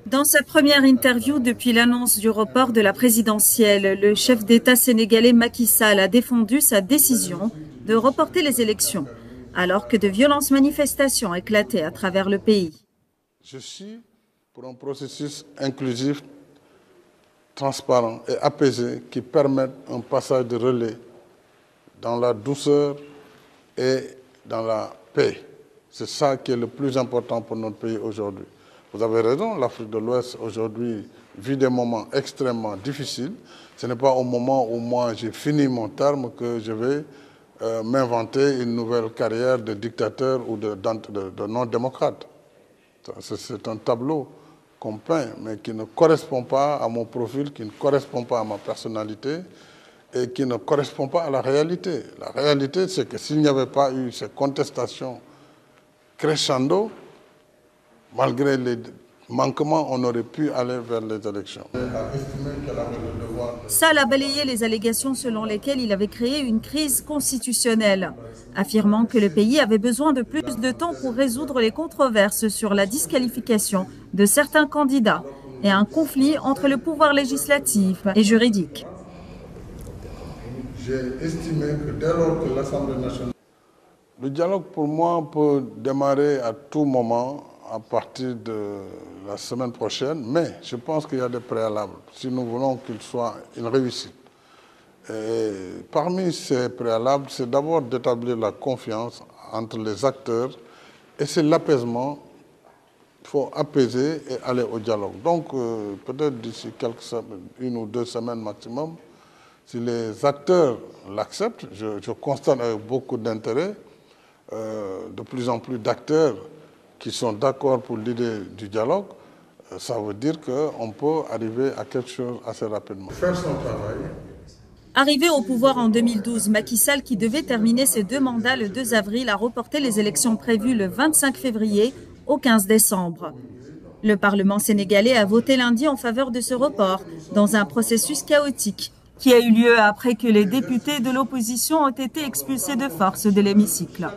Dans sa première interview depuis l'annonce du report de la présidentielle, le chef d'État sénégalais Macky Sall a défendu sa décision de reporter les élections, alors que de violentes manifestations éclataient à travers le pays. Je suis pour un processus inclusif, transparent et apaisé qui permette un passage de relais dans la douceur et dans la paix. C'est ça qui est le plus important pour notre pays aujourd'hui. Vous avez raison, l'Afrique de l'Ouest aujourd'hui vit des moments extrêmement difficiles. Ce n'est pas au moment où moi j'ai fini mon terme que je vais m'inventer une nouvelle carrière de dictateur ou de non-démocrate. C'est un tableau qu'on peint, mais qui ne correspond pas à mon profil, qui ne correspond pas à ma personnalité et qui ne correspond pas à la réalité. La réalité, c'est que s'il n'y avait pas eu ces contestations crescendo, malgré les manquements, on aurait pu aller vers les élections. Sall a balayé les allégations selon lesquelles il avait créé une crise constitutionnelle, affirmant que le pays avait besoin de plus de temps pour résoudre les controverses sur la disqualification de certains candidats et un conflit entre le pouvoir législatif et juridique. J'ai estimé que dès lors que l'Assemblée nationale... Le dialogue, pour moi, peut démarrer à tout moment, à partir de la semaine prochaine, mais je pense qu'il y a des préalables, si nous voulons qu'il soit une réussite. Et parmi ces préalables, c'est d'abord d'établir la confiance entre les acteurs, et c'est l'apaisement. Il faut apaiser et aller au dialogue. Donc, peut-être d'ici une ou deux semaines maximum, si les acteurs l'acceptent, je constate avec beaucoup d'intérêt, de plus en plus d'acteurs qui sont d'accord pour l'idée du dialogue, ça veut dire qu'on peut arriver à quelque chose assez rapidement. Faire son travail. Arrivé au pouvoir en 2012, Macky Sall, qui devait terminer ses 2 mandats le 2 avril, a reporté les élections prévues le 25 février au 15 décembre. Le Parlement sénégalais a voté lundi en faveur de ce report, dans un processus chaotique, qui a eu lieu après que les députés de l'opposition ont été expulsés de force de l'hémicycle.